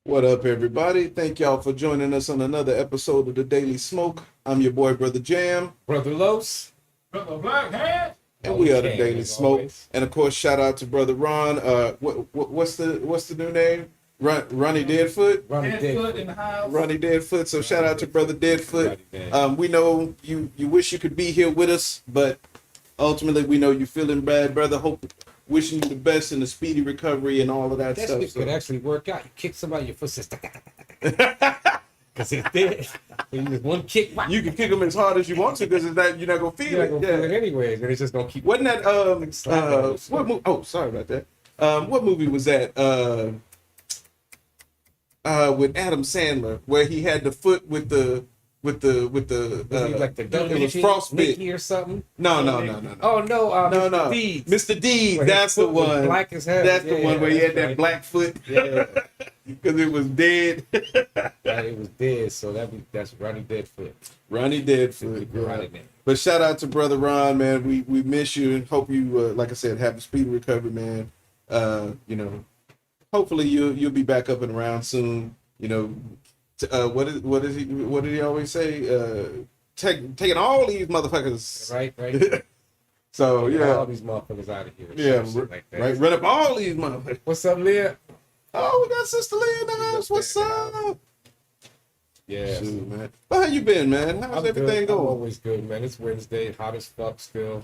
What up, everybody? Thank y'all for joining us on another episode of the Daily Smoke. I'm your boy, Brother Jam, Brother Los. Brother Blackhead. and we are the Okay, Daily as Smoke. always. And of course, shout out to Brother Ron. What's the new name? Ronnie Deadfoot. Ronnie Deadfoot Dick. in the house. Ronnie Deadfoot. So shout out to Brother Deadfoot. Ronnie Dead. We know you wish you could be here with us, but ultimately we know you're feeling bad, brother. Wishing you the best and a speedy recovery and all of that That stuff. shit could actually work out. You kick somebody, your foot says, because it's dead. So you just one kick. You can kick them as hard as you want to because you're not gonna feel You're not it. going to feel it anyway. And it's just going to keep. Wasn't that what sorry about that. What movie was that? With Adam Sandler, where he had the foot with the Was he like the it was frostbite. Mickey or something? No. Oh, no. No. Mr. Deeds. Mr. Deeds, Where his that's the foot was one. black as hell. That's the Yeah, one where he had that's that right. black foot Yeah. because it was dead. Right, it was dead. So that's Ronnie Deadfoot. Ronnie Deadfoot. Right Yeah. in there. But shout out to Brother Ron, man. We miss you and hope you, like I said, have a speedy recovery, man. Hopefully you'll be back up and around soon. What did he always say? Taking all these motherfuckers. Right. So Get yeah, all these motherfuckers out of here. yeah, Shit like that. right. Run up all these motherfuckers. What's up, Leah? Oh, we got Sister Lee in the house. What's up? Yeah. Shoot, man. But how you been, man? How's everything good. I'm going? always good, man. It's Wednesday, hot as fuck still.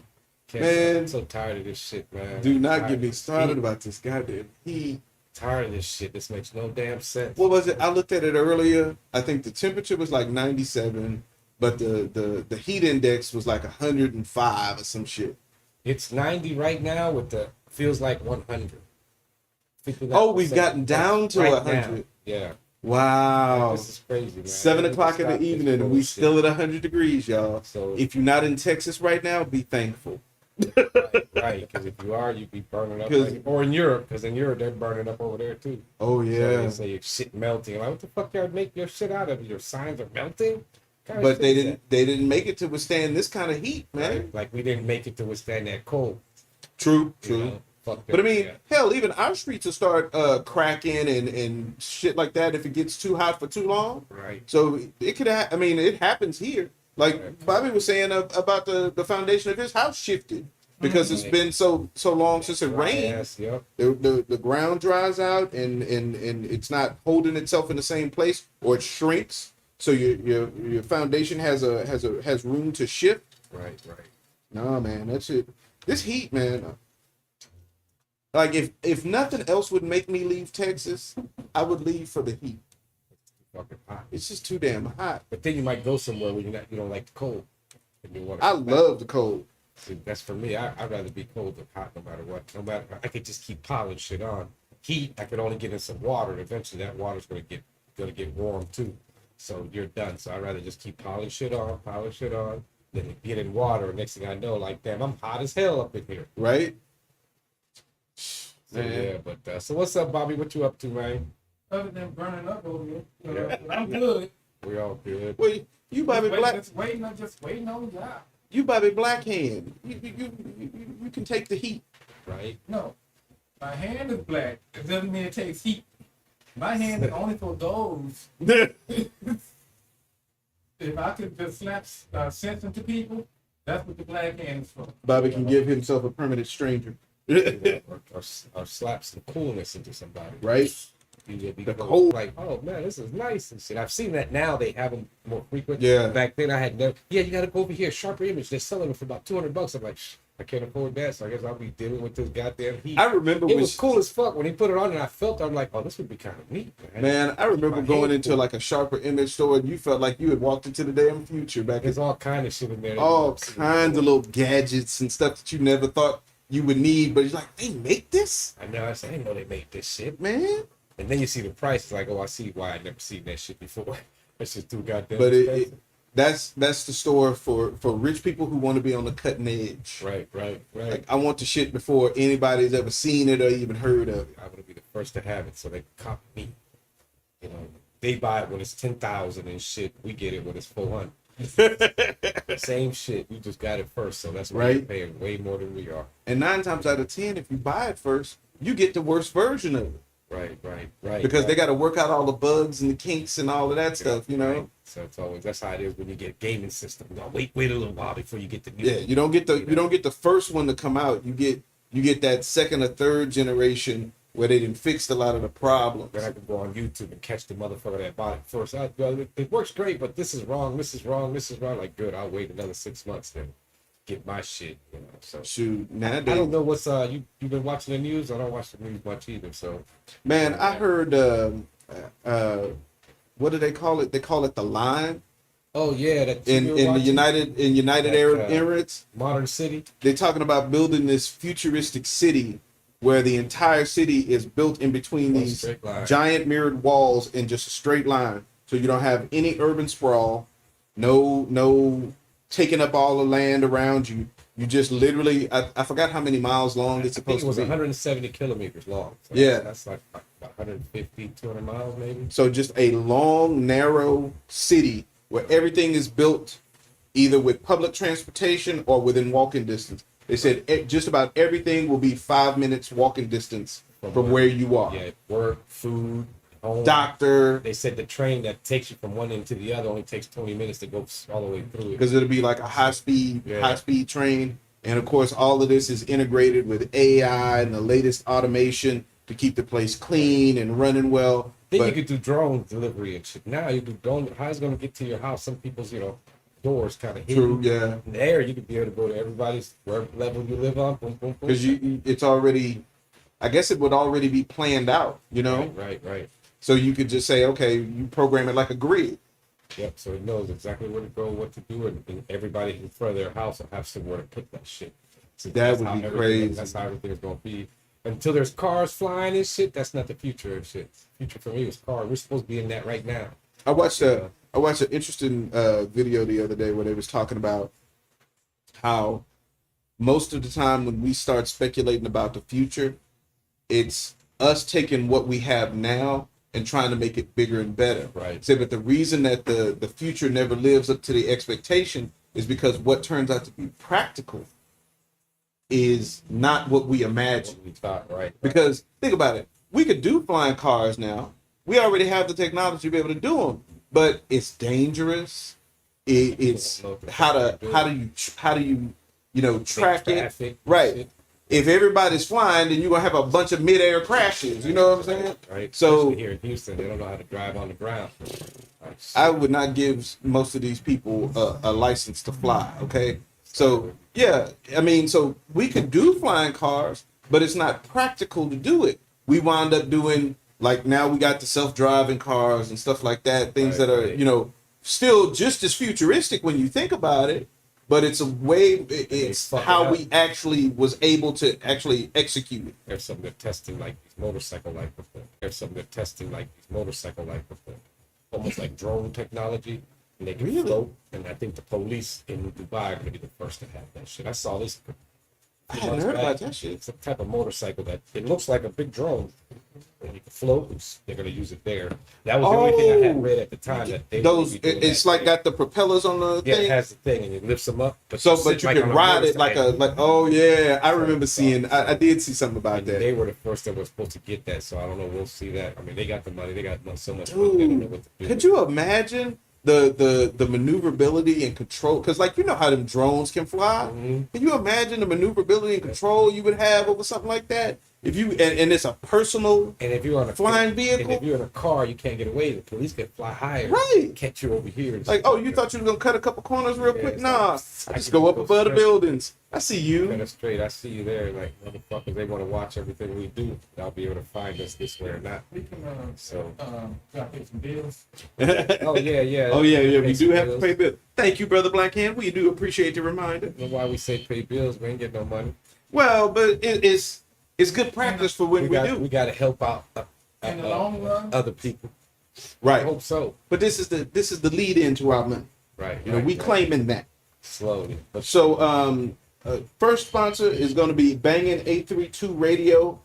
Man. I'm so tired of this shit, man. Do not Tired get me of started heat. about this goddamn heat. Tired of this shit. This makes no damn sense. What was it? I looked at it earlier. I think the temperature was like 97, but the heat index was like 105 or some shit. It's 90 right now with the feels like 100. Oh, we've gotten down to 100. Yeah. Wow. This is crazy, man. 7 o'clock in the evening and we still at 100 degrees, y'all. So If you're not in Texas right now, be thankful. right, because if you are, you'd be burning up. 'Cause- Or in Europe, because in Europe they're burning up over there too. Oh So yeah. they say your shit melting. Like, what the fuck y'all make your shit out of? Your signs are melting? Kind of But shit they is didn't make it to withstand this kind of heat, that? man. Right? Like we didn't make it to withstand that cold. True. You know? Fuck But I that, mean, yeah. hell, even our streets will start cracking and shit like that if it gets too hot for too long. Right. So it could, it happens here. Like Bobby was saying about the foundation of his house shifted because it's been so long since it rained. Yes, yep. The ground dries out and it's not holding itself in the same place or it shrinks. So your foundation has room to shift. Right. No, man, that's it. This heat, man. Like if nothing else would make me leave Texas, I would leave for the heat. Fucking hot. It's just too damn hot. But then you might go somewhere where you don't like the cold. And you wanna I come back. love the cold. See, that's for me. I'd rather be cold than hot no matter what. No matter, I could just keep piling shit on. Heat, I could only get in some water, and eventually that water's gonna get warm too. So you're done. So I'd rather just keep piling shit on, then get in water. And next thing I know, like, damn, I'm hot as hell up in here. Right? So, yeah, but so what's up, Bobby? What you up to, man? Other than burning up over here, Yeah. I'm good. We all good. Well, you Bobby Just Black, just waiting on God. you Bobby Blackhand. You can take the heat. Right? No, my hand is black. It doesn't mean it takes heat. My hand is only for those. If I could just slap sense into people, that's what the black hand is for. Bobby can give himself a permanent stranger. or slap some coolness into somebody. Right? The The cold. like, oh man, this is nice and shit. I've seen that now. They have them more frequent. Yeah. Back then, I had never. Yeah, you got to go over here. Sharper Image. They're selling them for about $200. I'm like, I can't afford that. So I guess I'll be dealing with this goddamn heat. I remember It when was cool as fuck when he put it on, and I felt. I'm like, oh, this would be kind of neat, Man, I remember My going hand into cool. like a Sharper Image store and you felt like you had walked into the damn future back There's in all kind of shit in there. that all you don't see. kinds of little gadgets and stuff that you never thought you would need, but you're like, they make this? I know. I said, I didn't know they made this shit. Man. And then you see the price. It's like, oh, I see why I never seen that shit before. That's just too goddamn But expensive. that's the store for rich people who want to be on the cutting edge. Right. Like I want the shit before anybody's ever seen it or even heard of it. I want to be the first to have it, so they cop me. You know, they buy it when it's 10,000 and shit. We get it when it's 400. Same shit. You just got it first, so that's why you're Right. paying way more than we are. And 9 times out of 10, if you buy it first, you get the worst version of it. Right. Because they got to work out all the bugs and the kinks and all of that stuff, you know. Right. So it's always that's how it is when you get a gaming system. You know, wait a little while before you get the new. Yeah, you don't get the first one to come out. You get that second or third generation where they didn't fix a lot of the problems. Then I can go on YouTube and catch the motherfucker that bought it first. It works great, but this is wrong. Like, good, I'll wait another 6 months then get my shit. You know, so Shoot, I nowadays, don't know what's you've been watching the news. I don't watch the news much either. So man, I heard what do they call it? They call it the line oh yeah, that in the United That, Arab Emirates. Modern City. They're talking about building this futuristic city where the entire city is built in between these straight line. giant mirrored walls in just a straight line. So you don't have any urban sprawl, no taking up all the land around you. You just literally, I forgot how many miles long it's I think supposed it was to be. 170 kilometers long. So Yeah. that's like 150, 200 miles maybe. So just a long, narrow city where everything is built either with public transportation or within walking distance. They said just about everything will be 5 minutes walking distance from where you are. Yeah, work, food, home. Doctor, They said the train that takes you from one end to the other only takes 20 minutes to go all the way through it. because it'll be like a high speed train. And of course, all of this is integrated with AI and the latest automation to keep the place clean and running well. Then But you could do drone delivery and shit. Now you do drone. How's it going to get to your house? Some people's, doors kind of true, hidden. yeah, In the air, you could be able to go to everybody's where level you live on. Boom, boom, boom. because it's already, I guess it would already be planned out, you know. Right. So you could just say, okay, you program it like a grid. Yep. So it knows exactly where to go, what to do, and everybody in front of their house will have somewhere to put that shit. So That would be crazy. That's how everything is going to be. Until there's cars flying and shit, that's not the future of shit. The future for me is cars. We're supposed to be in that right now. I watched an interesting video the other day where they was talking about how most of the time when we start speculating about the future, it's us taking what we have now and trying to make it bigger and better. Right. Say, but the reason that the future never lives up to the expectation is because what turns out to be practical is not what we imagine. We thought, right. Because think about it, we could do flying cars now. We already have the technology to be able to do them, but it's dangerous. It's how do you track it, Traffic, right? shit. If everybody's flying, then you're gonna have a bunch of mid-air crashes. You know what I'm saying? Right. So Especially here in Houston, they don't know how to drive on the ground. Like, I would not give most of these people a license to fly. Okay, so yeah, I mean, so we could do flying cars, but it's not practical to do it. We wind up doing like now we got the self-driving cars and stuff like that, things that are still just as futuristic when you think about it, but it's a way it's how we actually was able to actually execute it. There's something they're testing like these motorcycle life before. Almost like drone technology. And they can float. And I think the police in Dubai are gonna be the first to have that shit. I saw this. I hadn't heard about that shit. It's a type of motorcycle that it looks like a big drone. And you can float. They're gonna use it there. That was the only thing I had read at the time that they Those would be doing it's that. like got the propellers on the Yeah, thing. it has the thing and it lifts them up. But So, sit but you like can on a ride it like motorcycle. oh yeah, I remember seeing. I did see something about And that. they were the first that were supposed to get that, so I don't know. We'll see that. I mean, they got the money. They got so much money. They don't know what to do. Could you imagine the maneuverability and control? Because like how them drones can fly. Mhm. Can you imagine the maneuverability and control you would have over something like that? If you and it's a personal And if you're on a flying vehicle? and if you're in a car, you can't get away. The police can fly higher, Right. Catch you over here. and like, shit oh, like you that. thought you were gonna cut a couple corners real Yeah, quick? it's Nah, like, I just can go up go above the straight. buildings. I see you. Kind of straight. I see you there, like motherfuckers. They want to watch everything we do. They'll be able to find us this way or not. We can So, gotta pay some bills. oh yeah. Oh yeah, we Pay do some have to bills. pay bills. Thank you, brother Blackhand. We do appreciate the reminder. I don't know why we say pay bills? We ain't get no money. Well, but it's good practice for when we do. We got to help out In the long run, other people. I Right. hope so. But this is the lead into our money. Right. We claiming that. slowly. But So first sponsor is going to be Bangin' 832 Radio.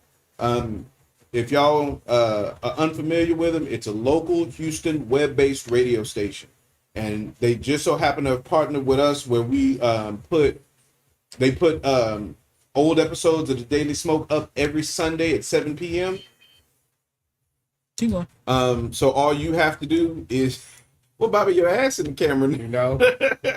If y'all are unfamiliar with them, it's a local Houston web-based radio station, and they just so happen to have partnered with us where we put old episodes of the Daily Smoke up every Sunday at 7 p.m. Keep going. So all you have to do is, well, Bobby, your ass in the camera. You know,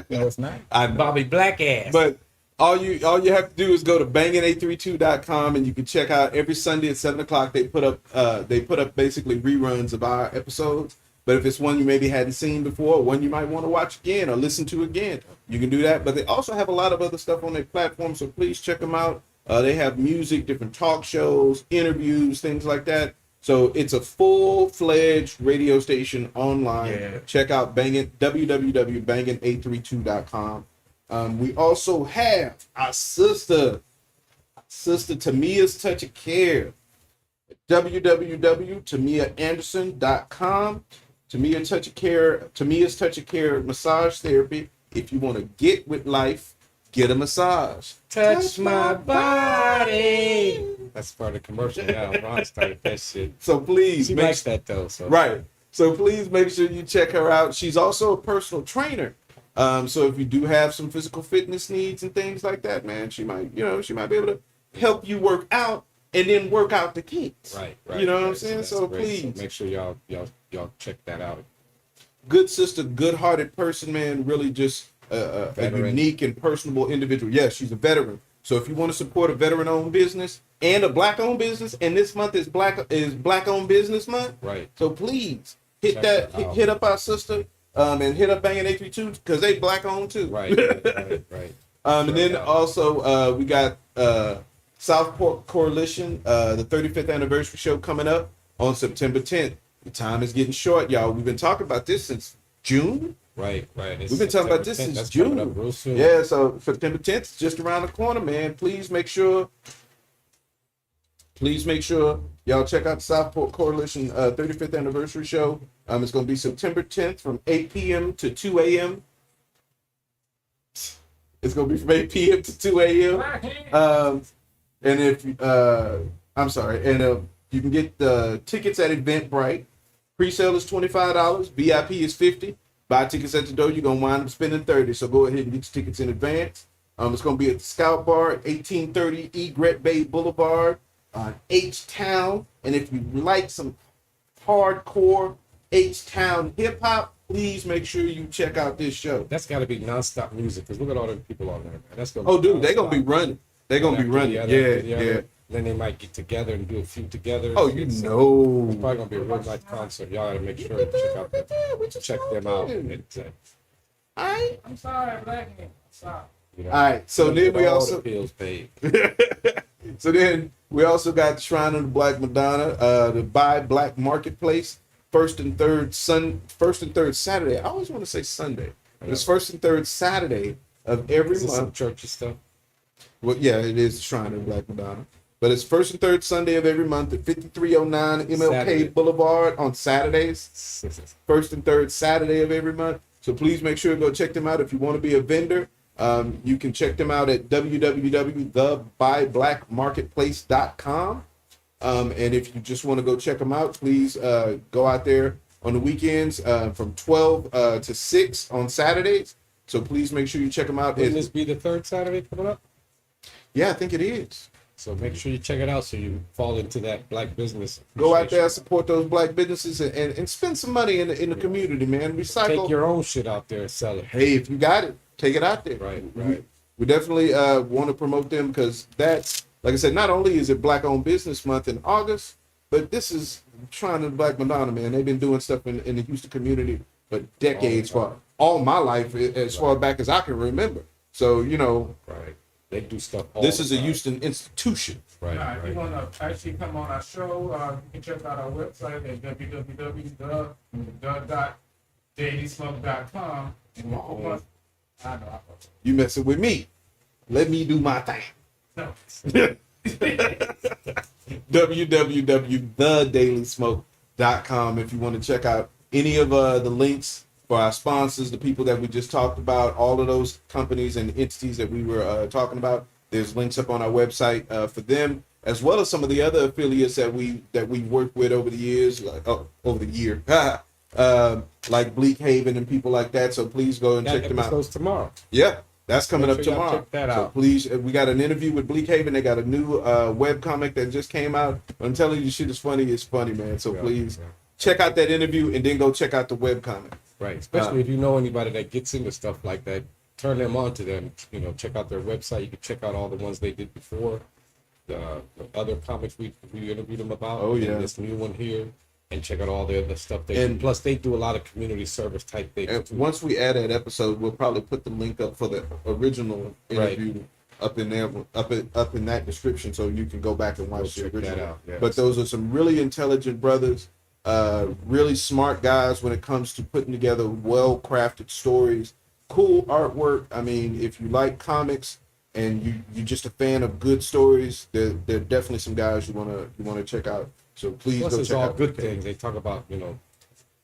No, it's not. I know. Bobby Black ass. But all you have to do is go to bangin832.com and you can check out every Sunday at 7:00. They put up basically reruns of our episodes. But if it's one you maybe hadn't seen before, one you might want to watch again or listen to again, you can do that. But they also have a lot of other stuff on their platform, so please check them out. They have music, different talk shows, interviews, things like that. So it's a full-fledged radio station online. Yeah. Check out www.bangin832.com. We also have our sister Tamia's Touch of Care. www.tamiaanderson.com. Tamia's Touch of Care massage therapy. If you want to get with life, get a massage. Touch my body. That's part of the commercial now. Ron started that shit. So please She likes that though. So Right. So please make sure you check her out. She's also a personal trainer. So if you do have some physical fitness needs and things like that, man, she might be able to help you work out and then work out the kinks. Right. You know what I'm right. saying? that's So great. please. So make sure y'all check that out. Good sister, good-hearted person, man. Really just a Veteran. unique and personable individual. Yes, she's a veteran. So if you want to support a veteran-owned business and a black-owned business, and this month is black-owned business month, Right. so please Check that out. hit up our sister, and hit up Bangin832 because they black-owned too. Right. And then out. also we got Southport Coalition, the 35th anniversary show coming up on September 10th. The time is getting short, y'all. We've been talking about this since June. Right. We've been talking about this September 10th. since That's June. coming up real soon. Yeah, so September 10th is just around the corner, man. Please make sure y'all check out the Southport Coalition 35th anniversary show. It's going to be September 10th from 8 p.m. to 2 a.m. It's going to be from 8 p.m. to 2 a.m. And if you can get the tickets at Eventbrite. Pre-sale is $25. VIP is $50. Buy tickets at the door, you're gonna wind up spending $30. So go ahead and get your tickets in advance. It's gonna be at the Scout Bar at 1830 Egret Bay Boulevard, H-Town. And if you like some hardcore H-Town hip hop, please make sure you check out this show. That's got to be nonstop music because look at all the people on there. Man. That's gonna. Oh, be dude, they're gonna be nonstop. running. They're gonna be After running. the other, Yeah, after the other. yeah. Then they might get together and do a few together. Oh, you It's know. probably gonna be a real nice concert. Y'all gotta make sure to check them out. It's, All right. I'm sorry, black man. Sorry. you know, All right. So you'll then get we all also the bills paid. So then we also got the Shrine of the Black Madonna, the Buy Black Marketplace, first and third Saturday. I always want to say Sunday. It's first and third Saturday of every Is this some month. churchy stuff? Well, yeah, it is the Shrine of the Black Madonna. But it's first and third Sunday of every month at 5309 MLK Saturday. Boulevard on Saturdays. First and third Saturday of every month. So please make sure to go check them out. If you want to be a vendor, you can check them out at www.thebyblackmarketplace.com. And if you just want to go check them out, please go out there on the weekends from 12 to 6 on Saturdays. So please make sure you check them out. Wouldn't this be the third Saturday coming up? Yeah, I think it is. So make sure you check it out so you fall into that black business. Go out there, appreciation. support those black businesses, and spend some money in the community, man. Recycle. Take your own shit out there and sell it. Hey, if you got it, take it out there. Right. We definitely want to promote them because that's, like I said, not only is it Black Owned Business Month in August, but this is Shrine of the Black Madonna, man. They've been doing stuff in the Houston community for decades, for all my life, as far back as I can remember. So, Right. They do stuff all this the is a time. Houston institution. Right. Now, if you want to actually come on our show, you can check out our website at www.dailysmoke.com. And I know. You messing with me. Let me do my thing. No. www.thedailysmoke.com if you want to check out any of the links for our sponsors, the people that we just talked about, all of those companies and entities that we were talking about. There's links up on our website for them, as well as some of the other affiliates that we worked with over the years, like like Bleak Haven and people like that. So please go and That check them out. episode's tomorrow. Yeah, That's coming Make up sure y'all tomorrow. check that So out. please, we got an interview with Bleak Haven. They got a new web comic that just came out. I'm telling you, shit is funny. It's funny, man. So Yeah, please yeah. check out that interview and then go check out the web comic. Right. Especially if you know anybody that gets into stuff like that, turn them on to them. You know, check out their website. You can check out all the ones they did before, the other comics we interviewed them about. Oh, yeah. And this new one here, and check out all the other stuff they do. And- Plus, they do a lot of community service type things And too. once we add that episode, we'll probably put the link up for the original interview up in there, up in that description, so you can go back and watch the check that original. out, yes. But those are some really intelligent brothers, really smart guys when it comes to putting together well-crafted stories, cool artwork. I mean, if you like comics and you're just a fan of good stories, there are definitely some guys you wanna check out. So please Plus, go it's check all out. good things. They talk about, you know,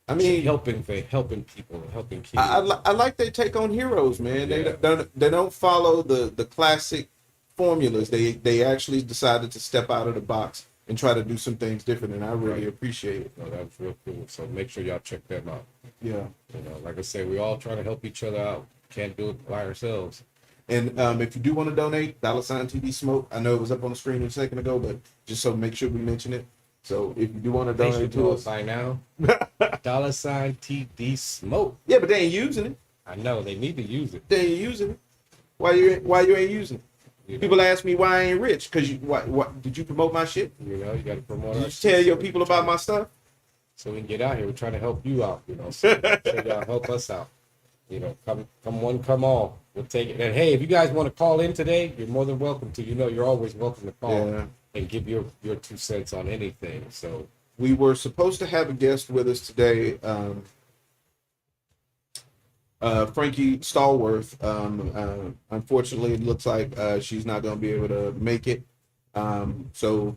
I mean, helping people, helping kids. I like they take on heroes, man. Yeah. They don't follow the classic formulas. They actually decided to step out of the box and try to do some things different, and I really Right. appreciate it. No, that's real cool. So make sure y'all check them out. Yeah. You know, like I say, we all trying to help each other out. Can't do it by ourselves. And if you do want to donate, $TD Smoke. I know it was up on the screen a second ago, but just so make sure we mention it. So if you do want to They donate should to know it us, by now. $TD Smoke. yeah, but they ain't using it. I know they need to use it. They ain't using it. Why you ain't using it? You know, People ask me why I ain't rich, because what did you promote my shit? you know, you got to promote. Did our you tell shit your so people about my stuff? so we can get out here. We're trying to help you out. You know, so y'all help us out. You know, come one, come all. We'll take it. And hey, if you guys want to call in today, you're more than welcome to. You know, you're always welcome to call Yeah. and give your 2 cents on anything. So We were supposed to have a guest with us today, Frankie Stallworth. Unfortunately, it looks like she's not going to be able to make it. So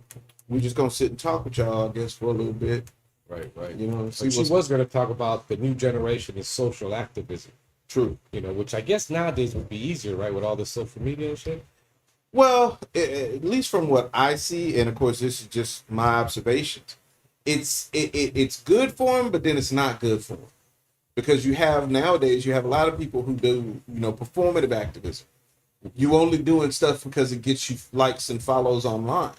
we're just going to sit and talk with y'all, I guess, for a little bit. right. You know, see But she what's was going to talk about the new generation of social activism. true. You know, which I guess nowadays would be easier, right, with all the social media and shit. Well, at least from what I see, and of course, this is just my observations. It's good for them, but then it's not good for them. Because nowadays you have a lot of people who do, performative activism. You only doing stuff because it gets you likes and follows online,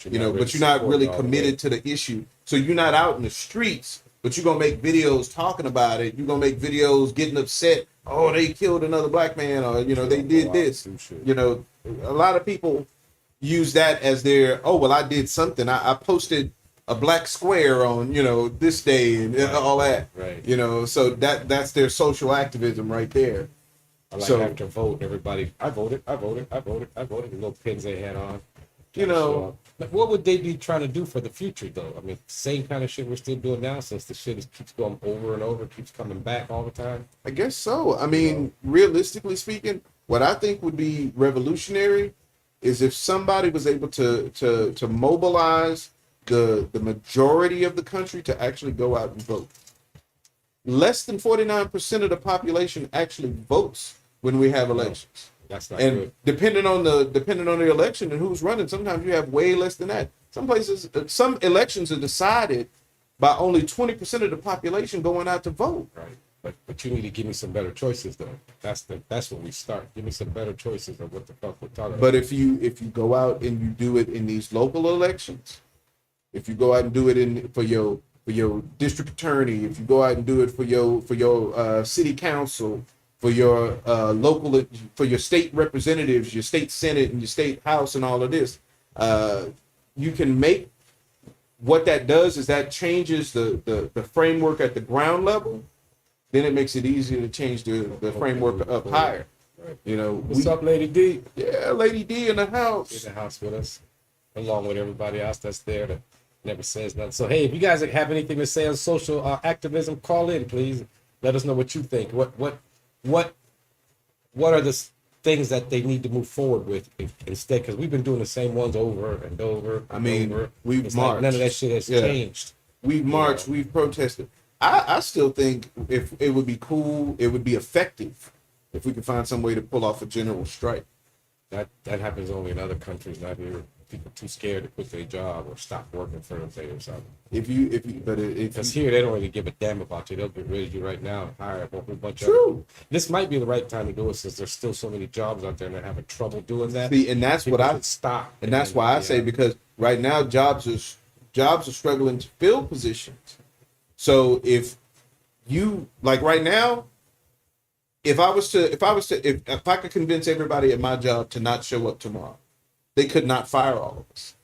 but you're not really committed to the issue. So you're not out in the streets, but you're gonna make videos talking about it. You're gonna make videos getting upset. Oh, they killed another black man, or they did this. A lot of people use that as their, oh well, I did something. I posted a black square on this day and all that. Right. So that's their social activism right there. I like So- after vote, everybody, I voted, the little pins they had on. But what would they be trying to do for the future, though? I mean, same kind of shit we're still doing now, since the shit keeps going over and over, keeps coming back all the time. I guess so. I mean, realistically speaking, what I think would be revolutionary is if somebody was able to mobilize the majority of the country to actually go out and vote. Less than 49% of the population actually votes when we have elections. That's not And good. depending on the election and who's running, sometimes you have way less than that. Some places, some elections are decided by only 20% of the population going out to vote. Right. But you need to give me some better choices, though. That's where we start. Give me some better choices of what the fuck we're talking about. But if you go out and you do it in these local elections, if you go out and do it for your district attorney, if you go out and do it for your city council, for your local, for your state representatives, your state senate, and your state house, and all of this, you can make. What that does is that changes the framework at the ground level. Then it makes it easier to change the framework up higher. Right. What's up, Lady D? Yeah, Lady D in the house. In the house with us, along with everybody else that's there that never says nothing. So hey, if you guys have anything to say on social activism, call in, please. Let us know what you think. What are the things that they need to move forward with instead? Because we've been doing the same ones over and over. I mean, over. we've It's marched. like none of that shit has changed. We've marched, we've protested. I still think if it would be cool, it would be effective if we could find some way to pull off a general strike. That happens only in other countries, not here. people too scared to quit their job or stop working for them or something. If Because here they don't really give a damn about you. They'll get rid of you right now and hire a whole bunch of True. people. This might be the right time to do it since there's still so many jobs out there and they're having trouble doing that. see, and that's what People I should stop. and that's why I say, because right now jobs are struggling to fill positions. So if you like right now, if I could convince everybody at my job to not show up tomorrow, they could not fire all of us.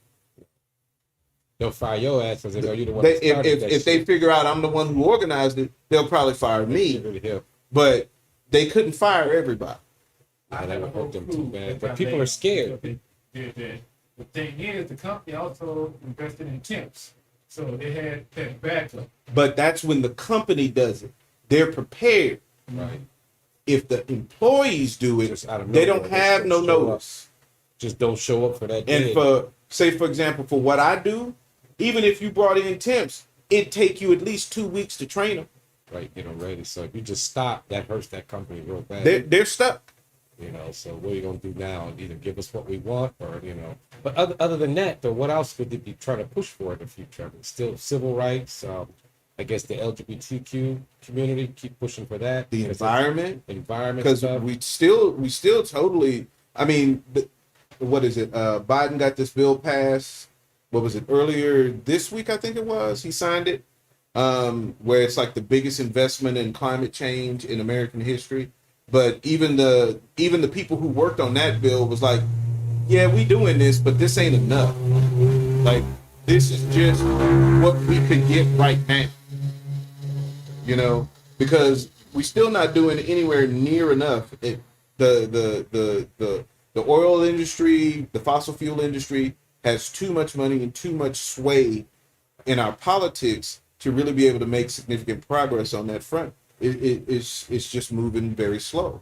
They'll fire your ass because they know you're the one They, that started that if they shit. figure out I'm the one who organized it, they'll probably fire Get me. rid of him. But they couldn't fire everybody. I have never a whole hurt them crew too bad. that But got people laid are off scared. because they did that. The thing is, the company also invested in temps, so they had that backup. But that's when the company does it. They're prepared. Right. If the employees do it, Just out of they nowhere, don't they have just no show up. notice. Just don't show up for that And day. for example, for what I do, even if you brought in temps, it'd take you at least 2 weeks to train them. Right, get them ready. So if you just stop, that hurts that company real bad. They're stuck. You know, so what are you gonna do now? Either give us what we want, or you know. But other than that, though, what else could they be trying to push for in the future? I mean, still civil rights. I guess the LGBTQ community keep pushing for that. The Because environment because stuff. we still totally. I mean, what is it? Biden got this bill passed. What was it, earlier this week? I think it was. He signed it, where it's like the biggest investment in climate change in American history. But even the people who worked on that bill was like, yeah, we doing this, but this ain't enough. Like, this is just what we could get right now. You know, because we still not doing anywhere near enough. The oil industry, the fossil fuel industry has too much money and too much sway in our politics to really be able to make significant progress on that front. It's just moving very slow.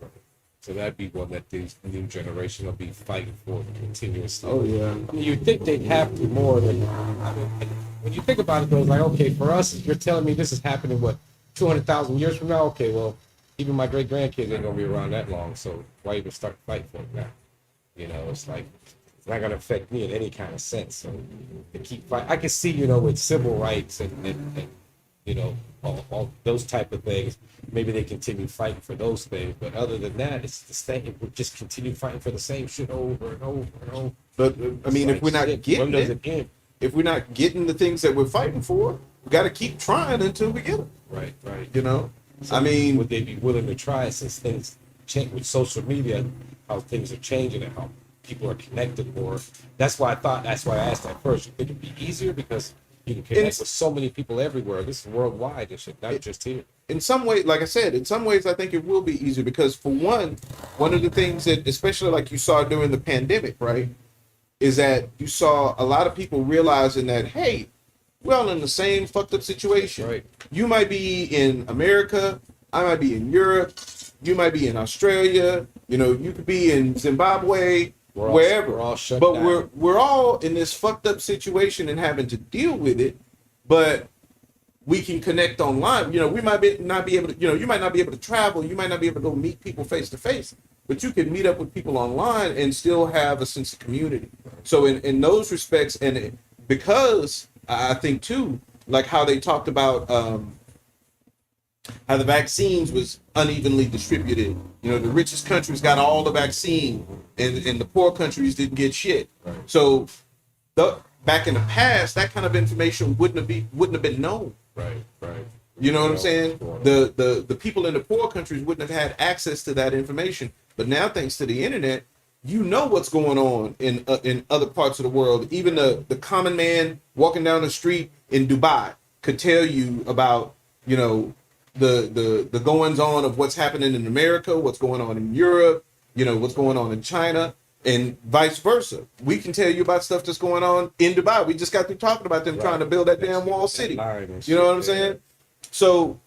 So that'd be one that this new generation will be fighting for continuously. Oh yeah. I mean, you'd think they'd have to more than. I mean, when you think about it, though, it's like, okay, for us, if you're telling me this is happening, what, 200,000 years from now? Okay, well, even my great grandkids ain't gonna be around that long, so why even start fighting for it now? You know, it's like it's not gonna affect me in any kind of sense. So they keep fighting. I can see, you know, with civil rights and you know, all those type of things. Maybe they continue fighting for those things, but other than that, it's the same. We just continue fighting for the same shit over and over and over. But I mean, It's if we're not shit, getting when does it, it end? if we're not getting the things that we're fighting for, we got to keep trying until we get them. Right, right. You know, So I mean, would they be willing to try since things change with social media, how things are changing and how people are connected more? That's why I asked that first. You think it'd be easier because you can connect with so many people everywhere. This is worldwide, this shit, not just here. in some way, like I said, in some ways, I think it will be easier because for one of the things that, especially like you saw during the pandemic, right, is that you saw a lot of people realizing that, hey, we're all in the same fucked up situation. Right. You might be in America, I might be in Europe, you might be in Australia, you know, you could be in Zimbabwe, wherever. We're all shut but down. we're all in this fucked up situation and having to deal with it, but we can connect online. You know, we might not be able to, you know, you might not be able to travel, you might not be able to go meet people face to face, but you can meet up with people online and still have a sense of community. So in those respects, and because I think too, like how they talked about how the vaccines was unevenly distributed. You know, the richest countries got all the vaccine and the poor countries didn't get shit. Right. So back in the past, that kind of information wouldn't have been known. Right, right. You know what I'm saying? Sure. The people in the poor countries wouldn't have had access to that information. But now, thanks to the internet, you know what's going on in other parts of the world. Even the common man walking down the street in Dubai could tell you about, you know, the goings on of what's happening in America, what's going on in Europe, you know, what's going on in China, and vice versa. We can tell you about stuff that's going on in Dubai. We just got through talking about them trying to build that damn wall city. You know what I'm saying? So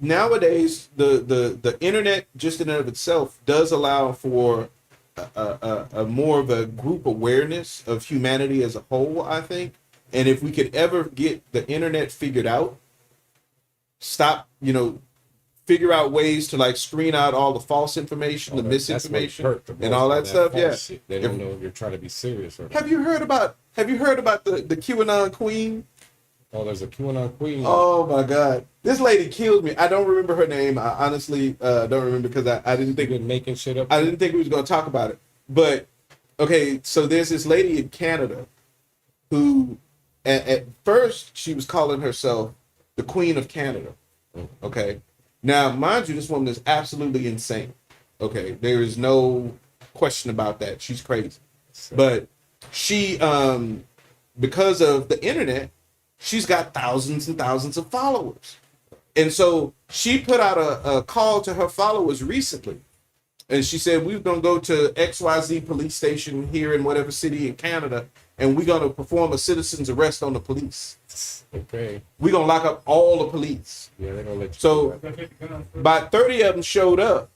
nowadays, the internet just in and of itself does allow for a more of a group awareness of humanity as a whole, I think. And if we could ever get the internet figured out, stop, you know, figure out ways to like screen out all the false information, the misinformation, and all that stuff. Yeah, shit. They don't know if you're trying to be serious or not. Have you heard about the QAnon queen? Oh, there's a QAnon queen. Oh my God, this lady killed me. I don't remember her name. I honestly don't remember because I didn't think Been making shit up. I didn't think we was going to talk about it. But okay, so there's this lady in Canada who, at first, she was calling herself the Queen of Canada. Okay, now mind you, this woman is absolutely insane. Okay, there is no question about that. She's crazy, but she, because of the internet, she's got thousands and thousands of followers. And so she put out a call to her followers recently. And she said, we're going to go to XYZ police station here in whatever city in Canada, and we're going to perform a citizen's arrest on the police. Okay. We're going to lock up all the police. Yeah, they're gonna let you. So do that. about 30 of them showed up.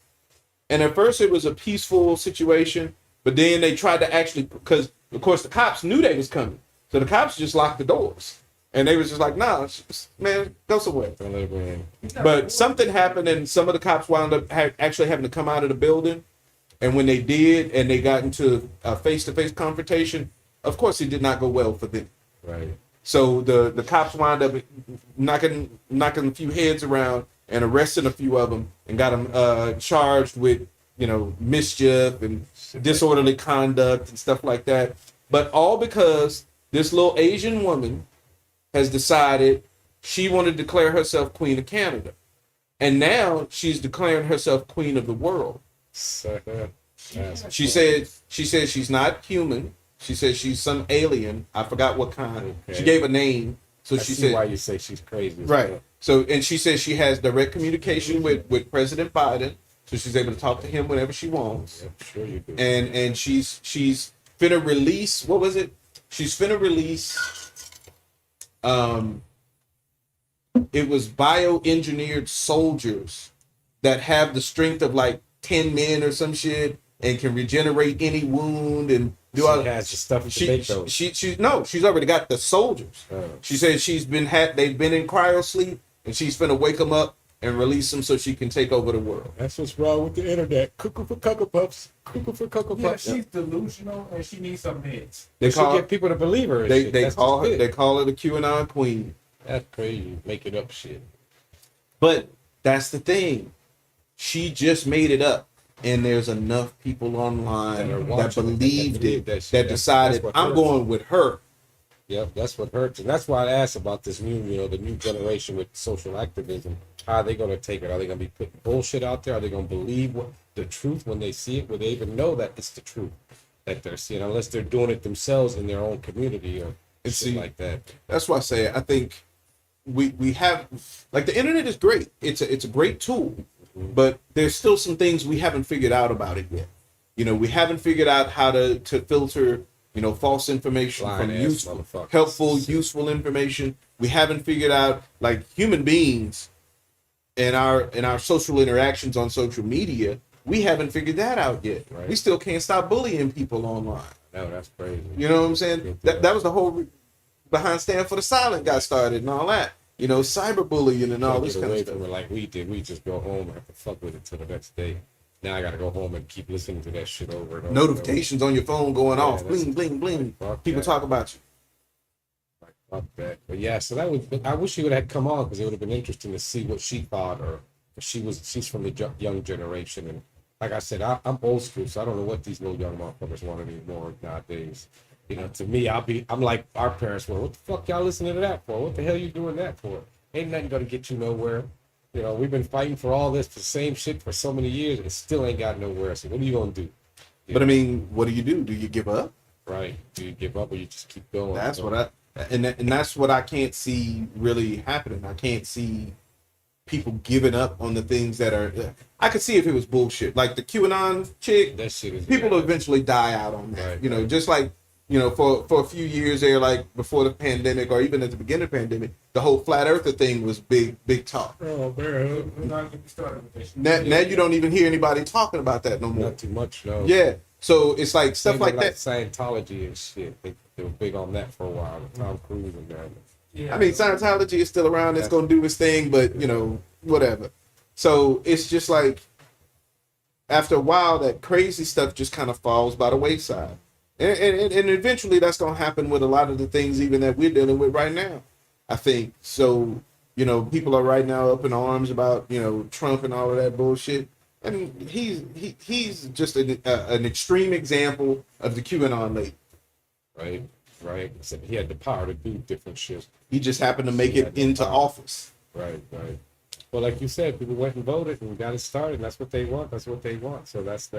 And at first it was a peaceful situation, but then they tried to actually, because of course the cops knew they was coming. So the cops just locked the doors. And they was just like, nah, man, go somewhere. Don't let it go in. But something happened, and some of the cops wound up actually having to come out of the building. And when they did, and they got into a face-to-face confrontation, of course, it did not go well for them. Right. So the cops wound up knocking a few heads around and arresting a few of them, and got them charged with, mischief and disorderly conduct and stuff like that. But all because this little Asian woman has decided she wanted to declare herself Queen of Canada. And now she's declaring herself Queen of the world. She said she's not human. She said she's some alien. I forgot what kind. Okay. She gave a name. So I she see said why you say she's crazy. right. So and she says she has direct communication with President Biden. So she's able to talk to him whenever she wants. Yeah, sure you do. And she's finna release, what was it? She's finna release it was bioengineered soldiers that have the strength of like 10 men or some shit and can regenerate any wound and do all. She has the stuff to make those. She's already got the soldiers. She said they've been in cryo sleep, and she's finna wake them up and release them so she can take over the world. That's what's wrong with the internet. Cuckoo for Cocoa Puffs. Cuckoo for Cocoa Yeah, Puffs. she's delusional and she needs some meds. They should get people to believe her. They call her the QAnon queen. That's crazy. Making up shit. But that's the thing. She just made it up. And there's enough people online that believed it, that decided, I'm going with her. Yep, that's what hurts. And that's why I asked about this new, the new generation with social activism. How are they going to take it? Are they going to be putting bullshit out there? Are they going to believe the truth when they see it? Will they even know that it's the truth that they're seeing? Unless they're doing it themselves in their own community or shit like that. That's why I say I think we have, like, the internet is great. It's a great tool. But there's still some things we haven't figured out about it yet. We haven't figured out how to filter, false information from useful, helpful, useful information. We haven't figured out, like, human beings in our social interactions on social media, we haven't figured that out yet. Right. We still can't stop bullying people online. No, that's crazy. You know what I'm saying? That was the whole behind Stand for the Silent got started and all that. Cyberbullying and all this kind of stuff. Like we did, we just go home and have to fuck with it till the next day. Now I gotta go home and keep listening to that shit over and over. Notifications on your phone going off, bling, bling, bling. People talk about you. Like, fuck that. But yeah, so that was. I wish she would have come on because it would have been interesting to see what she thought, or she's from the young generation, and like I said, I'm old school, so I don't know what these little young motherfuckers want anymore nowadays. To me, I'm like our parents were. What the fuck y'all listening to that for? What the hell you doing that for? Ain't nothing gonna get you nowhere. We've been fighting for all this, the same shit for so many years, and still ain't got nowhere. So what are you gonna do? But I mean, what do? Do you give up? Right? Do you give up or you just keep going? That's what that's what I can't see really happening. I can't see people giving up on the things that are. I could see if it was bullshit, like the QAnon chick. That shit is. People will eventually die out on that. Right. Just like. For a few years there, like before the pandemic or even at the beginning of the pandemic, the whole flat earther thing was big talk. Oh, man. Now you don't even hear anybody talking about that no more. Not too much, no. Yeah. So it's like stuff like that. Scientology and shit. They were big on that for a while. Tom Cruise and that. Yeah. I mean, Scientology is still around. It's going to do its thing, but, whatever. So it's just like after a while, that crazy stuff just kind of falls by the wayside. And eventually that's going to happen with a lot of the things even that we're dealing with right now. I think so. People are right now up in arms about Trump and all of that bullshit, and he's just an extreme example of the QAnon lady. Right. So he had the power to do different shit. He just happened to make it into office. Right. Well, like you said, people went and voted and got it started. That's what they want. So that's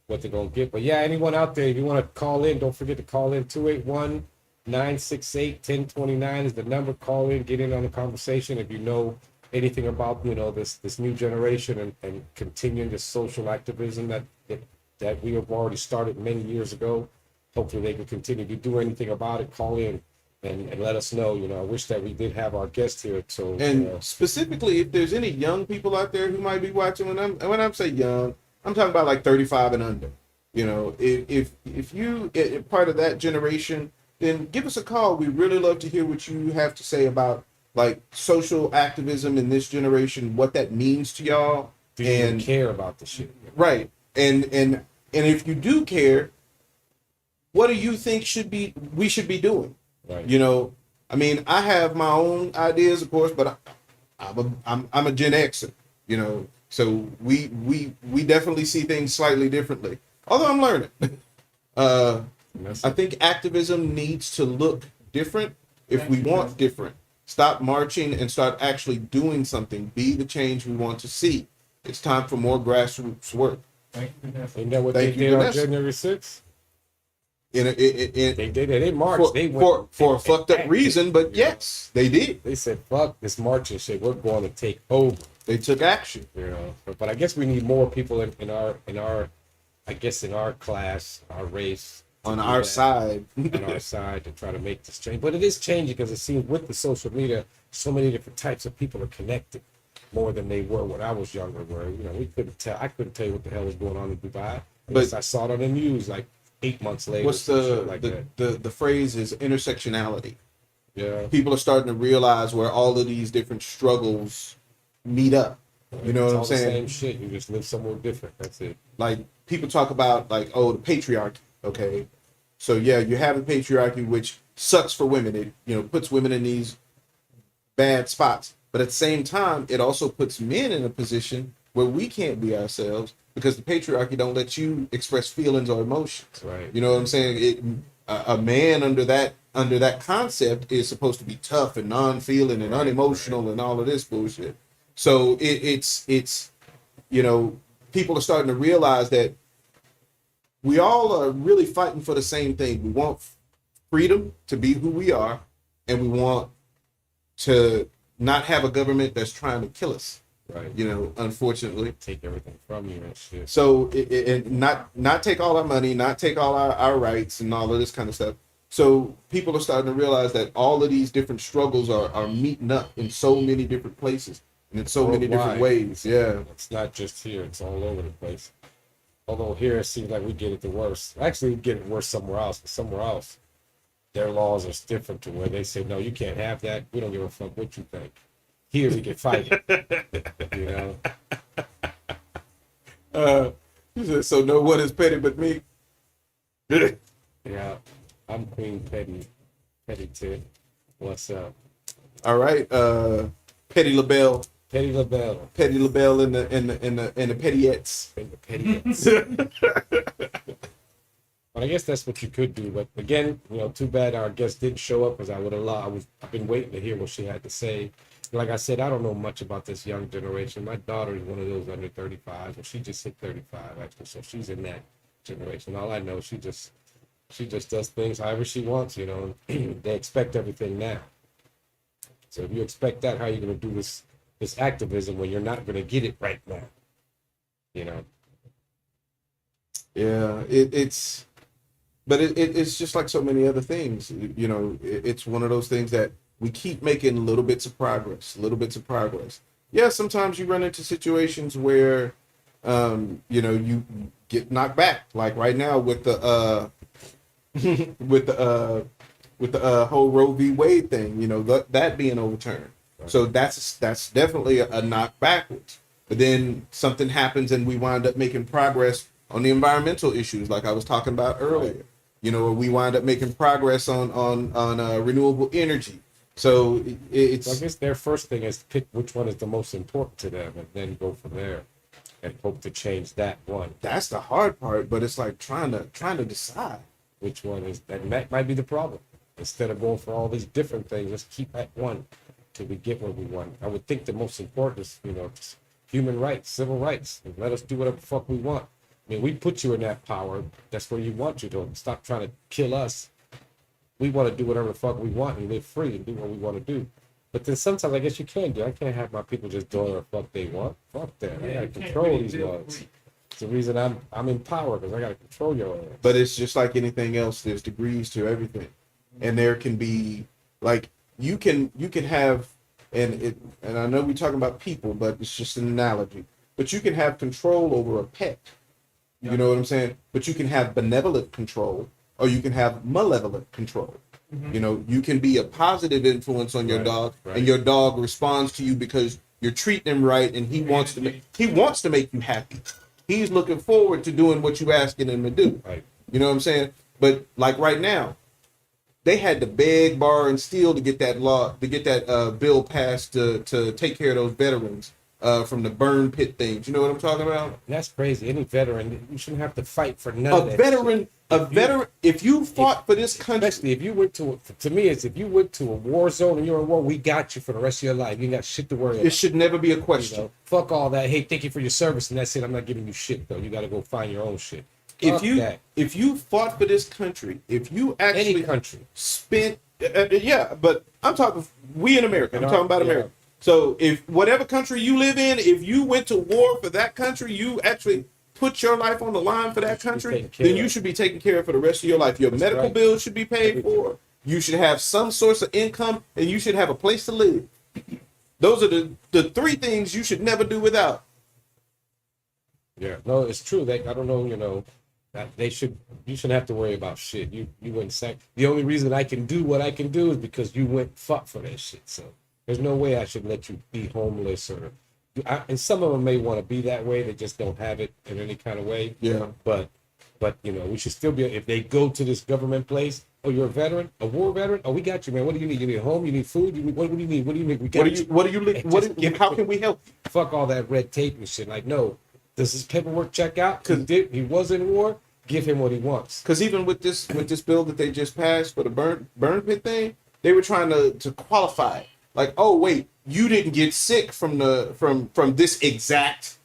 what they're gonna get. But yeah, anyone out there, if you want to call in, don't forget to call in 281-968-1029 is the number. Call in, get in on the conversation. If you know anything about this new generation and continuing this social activism that we have already started many years ago, hopefully they can continue. If you do anything about it, call in and let us know. I wish that we did have our guest here. So specifically, if there's any young people out there who might be watching, when I'm say young, I'm talking about like 35 and under. If you are part of that generation, then give us a call. We really love to hear what you have to say about like social activism in this generation, what that means to y'all. Do you care about the shit? Right. And if you do care, what do you think we should be doing? Right. I have my own ideas, of course, but I'm a Gen Xer, so we definitely see things slightly differently. Although I'm learning. I think activism needs to look different if we want different. Stop marching and start actually doing something. Be the change we want to see. It's time for more grassroots work. Thank you, Vanessa. Ain't that what they did on January 6th? They did it. They marched. For a fucked up reason, but yes, they did. They said, "Fuck this marching shit. We're going to take over." They took action. But I guess we need more people in our class, our race, on our side, to try to make this change. But it is changing because it seems with the social media, so many different types of people are connected more than they were when I was younger. Where we couldn't tell. I couldn't tell you what the hell was going on in Dubai. But I saw it on the news like 8 months later. What's the phrase is intersectionality. Yeah. People are starting to realize where all of these different struggles meet up. You know what I'm saying? Same shit. You just live somewhere different. That's it. Like people talk about the patriarchy. Okay. So yeah, you have the patriarchy, which sucks for women. It puts women in these bad spots. But at the same time, it also puts men in a position where we can't be ourselves because the patriarchy don't let you express feelings or emotions. Right. You know what I'm saying? A man under that concept is supposed to be tough and non-feeling and unemotional and all of this bullshit. So it's people are starting to realize that we all are really fighting for the same thing. We want freedom to be who we are, and we want to not have a government that's trying to kill us. Right. Unfortunately. Take everything from you and shit. So and not take all our money, not take all our rights and all of this kind of stuff. So people are starting to realize that all of these different struggles are meeting up in so many different places and in so many different ways. Yeah. It's not just here, it's all over the place. Although here it seems like we get it the worst. Actually, we get it worse somewhere else. But somewhere else, their laws are different to where they say, no, you can't have that. We don't give a fuck what you think. Here we can fight it. So no one is petty but me. Yeah, I'm Queen Petty Tit. What's up? All right, Petty LaBelle. Petty LaBelle. Petty LaBelle and the Pettiettes. And the Pettiettes. But I guess that's what you could do. But again, too bad our guest didn't show up because I would have loved. I've been waiting to hear what she had to say. Like I said, I don't know much about this young generation. My daughter is one of those under 35, and she just hit 35 actually, so she's in that generation. All I know, she just does things however she wants. They expect everything now. So if you expect that, how are you going to do this activism when you're not going to get it right now? Yeah, it's just like so many other things. It's one of those things that we keep making little bits of progress. Yeah, sometimes you run into situations where, you get knocked back. Like right now with the with the whole Roe v. Wade thing. That being overturned. Right. So that's definitely a knock backwards. but then something happens and we wind up making progress on the environmental issues, like I was talking about earlier. You know, we wind up making progress on renewable energy. So it's. So I guess their first thing is pick which one is the most important to them, and then go from there, and hope to change that one. That's the hard part, but it's like trying to decide Which one is that might be the problem. Instead of going for all these different things, let's keep at one till we get what we want. I would think the most important is, just human rights, civil rights, and let us do whatever the fuck we want. I mean, we put you in that power. That's where you want you to. Stop trying to kill us. We want to do whatever the fuck we want and live free and do what we want to do. But then sometimes I guess you can do. I can't have my people just doing whatever the fuck they want. Fuck that. I gotta control these ones. It's the reason I'm in power, because I gotta control your ass. But it's just like anything else. There's degrees to everything, and there can be like you can have, and I know we're talking about people, but it's just an analogy. But you can have control over a pet. You know what I'm saying? But you can have benevolent control, or you can have malevolent control. You know, you can be a positive influence on your dog, and your dog responds to you because you're treating him right, and he wants to make you happy. He's looking forward to doing what you asking him to do. Right. You know what I'm saying? But like right now, they had to beg, borrow, and steal to get that bill passed to take care of those veterans from the burn pit things. You know what I'm talking about? That's crazy. Any veteran, you shouldn't have to fight for none of that. A veteran, if you fought for this country, especially if you went to me, it's if you went to a war zone and you're in war, we got you for the rest of your life. You ain't got shit to worry about. It should never be a question. Fuck all that. Hey, thank you for your service, and that's it. I'm not giving you shit though. You got to go find your own shit. If you fought for this country, if you actually any country spent, but I'm talking we in America. I'm talking about America. So if whatever country you live in, if you went to war for that country, you actually put your life on the line for that country, then you should be taken care of for the rest of your life. Your medical bills should be paid for. You should have some source of income, and you should have a place to live. Those are the three things you should never do without. Yeah, no, it's true. I don't know, that you shouldn't have to worry about shit. You went sack. The only reason I can do what I can do is because you went fuck for that shit. So there's no way I should let you be homeless and some of them may want to be that way. They just don't have it in any kind of way. Yeah. But we should still be. If they go to this government place, oh, you're a veteran, a war veteran. Oh, we got you, man. What do you need? You need a home. You need food. What do you need? What do you need? We got you. How can we help? Fuck all that red tape and shit. Like, no. Does his paperwork check out? Because he was in war. Give him what he wants. Because even with this bill that they just passed for the burn pit thing, they were trying to qualify it. Like, oh wait, you didn't get sick from this exact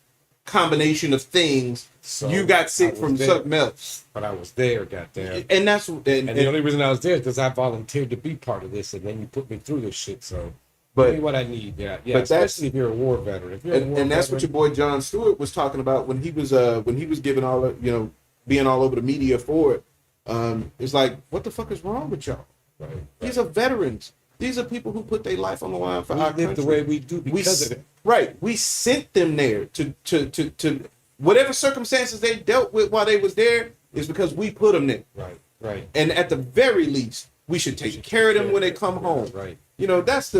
combination of things. So you got sick from something else. But I was there, goddamn. And that's the only reason I was there is because I volunteered to be part of this, and then you put me through this shit. So, give me what I need. Yeah. But especially if you're a war veteran. That's what your boy Jon Stewart was talking about when he was giving all the, being all over the media for it. It's like, what the fuck is wrong with y'all? Right. These are veterans. These are people who put their life on the line for our country. We live the way we do because of it. Right. We sent them there to whatever circumstances they dealt with while they was there is because we put them there. Right. And at the very least, we should take care of them when they come home. Right. That's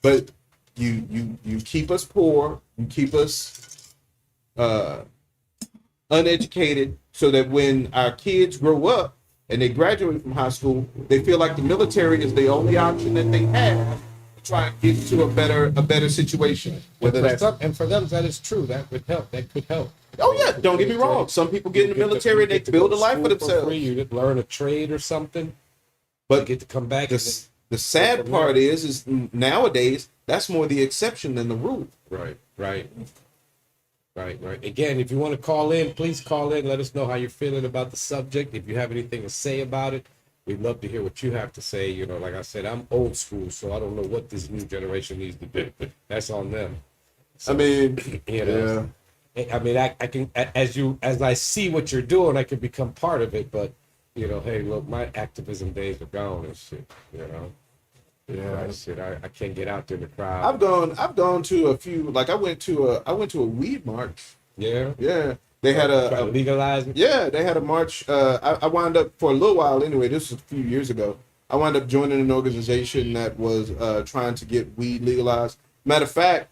but you keep us poor, you keep us uneducated, so that when our kids grow up and they graduate from high school, they feel like the military is the only option that they have to try and get to a better situation. And for them, that is true. That would help. That could help. Oh yeah, don't get me wrong. Some people get in the military and they build a life for themselves. You get to learn a trade or something, but you get to come back. The sad part is nowadays that's more the exception than the rule. Right. Again, if you want to call in, please call in. Let us know how you're feeling about the subject. If you have anything to say about it, we'd love to hear what you have to say. Like I said, I'm old school, so I don't know what this new generation needs to do. That's on them. So, yeah. I mean, I can, as I see what you're doing, I can become part of it. But hey, look, my activism days are gone and shit. Yeah, shit. I can't get out there in the crowd. I've gone to a few. Like I went to a weed march. Yeah. They had a legalize it. Yeah, they had a march. I wound up for a little while anyway. This was a few years ago. I wound up joining an organization that was trying to get weed legalized. Matter of fact,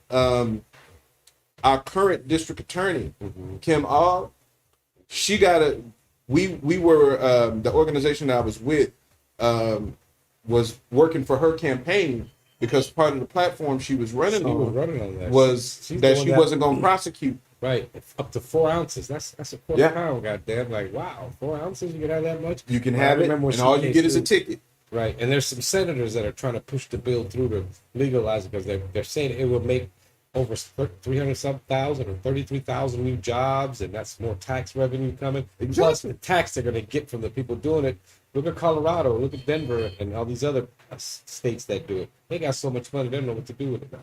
our current district attorney, Kim Ogg, she got a. We were the organization that I was with was working for her campaign because part of the platform she was running She was on running on that. was She's that doing she wasn't going to prosecute. right up to 4 ounces. That's a quarter Yeah. pound. Goddamn, like wow, 4 ounces. You can have that much. You can Well, I have it, remember when and she all you came get is a through. ticket. Right, and there's some senators that are trying to push the bill through to legalize it because they're saying it will make over 300 some thousand or 33,000 new jobs, and that's more tax revenue coming. Plus Exactly. the tax they're going to get from the people doing it. Look at Colorado, look at Denver, and all these other states that do it. They got so much money, they don't know what to do with it now.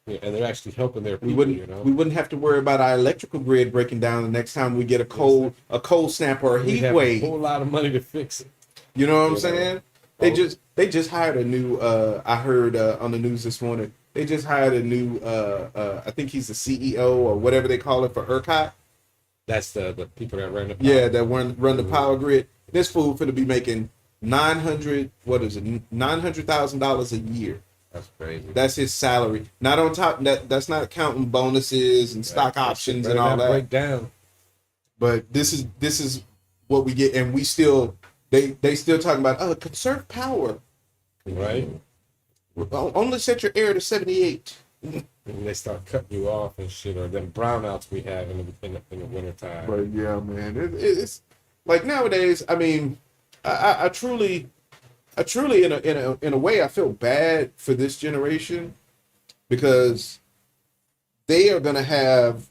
Yeah, and they're actually helping their people. We wouldn't have to worry about our electrical grid breaking down the next time we get a cold snap or a We heat have wave. a whole lot of money to fix it. You know what I'm You know. saying? They just hired a new. I heard on the news this morning. They just hired a new. I think he's the CEO or whatever they call it for ERCOT. That's the people that run the Yeah, that run the power grid. This fool finna be making $900,000 a year. That's crazy. That's his salary. Not on top. That's not counting bonuses and stock options and all that. Break down. But this is what we get, and we still they still talking about conserve power. Right. Only set your air to 78. And they start cutting you off and shit, or them brownouts we have in the wintertime. But yeah, man, it's like nowadays. I mean, I truly in a way I feel bad for this generation because they are gonna have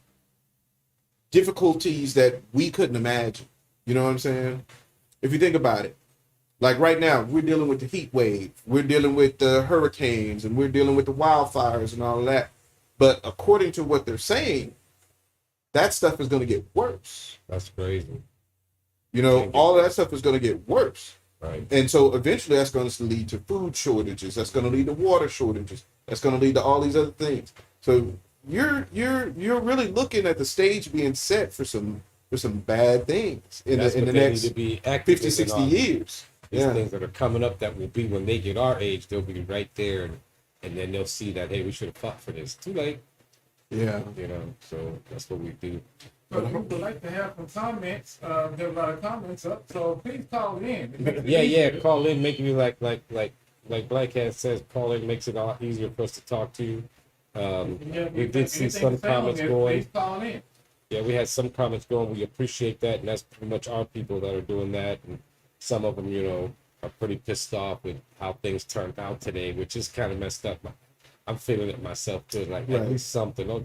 difficulties that we couldn't imagine. You know what I'm saying? If you think about it, like right now, we're dealing with the heat wave, we're dealing with the hurricanes, and we're dealing with the wildfires and all of that. But according to what they're saying, that stuff is going to get worse. That's crazy. You know, all of that stuff is going to get worse. Right. And so eventually that's going to lead to food shortages. That's going to lead to water shortages. That's going to lead to all these other things. So you're really looking at the stage being set for some bad things in the next need to be 50, 60 years. These Yeah. things that are coming up that will be when they get our age, they'll be right there, and then they'll see that, hey, we should have fought for this. Too late, Yeah. you know. So that's what we do. So we would like to have some comments. There are a lot of comments up, so please call in. Yeah. Call in, make me like Black Cat says. Call in makes it a lot easier for us to talk to you. We did see some comments going. Please call in. Yeah, we had some comments going. We appreciate that, and that's pretty much our people that are doing that. And some of them, you know, are pretty pissed off with how things turned out today, which is kind of messed up. I'm feeling it myself too. Like Right. at least something. Don't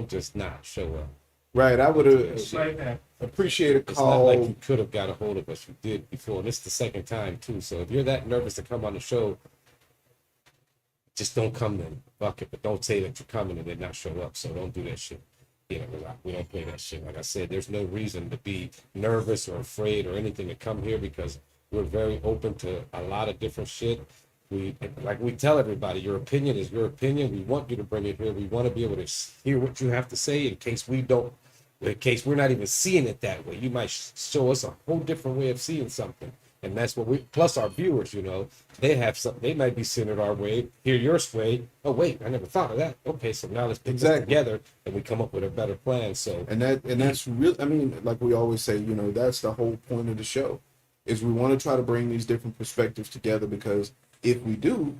just not show up. Right. I would have It's like that. appreciated a It's not call. like you could have got a hold of us. You did before, and this is the second time too. So if you're that nervous to come on the show, just don't come then. Fuck it, but don't say that you're coming and then not show up. So don't do that shit. You know, we don't play that shit. Like I said, there's no reason to be nervous or afraid or anything to come here because we're very open to a lot of different shit. We tell everybody, your opinion is your opinion. We want you to bring it here. We want to be able to hear what you have to say in case we're not even seeing it that way. You might show us a whole different way of seeing something. And that's what plus our viewers, you know, they have something, they might be seeing it our way, hear your way. Oh, wait, I never thought of that. Okay, so now let's put this together and we come up with a better plan. So, And that's real. I mean, like we always say, you know, that's the whole point of the show is we want to try to bring these different perspectives together because if we do,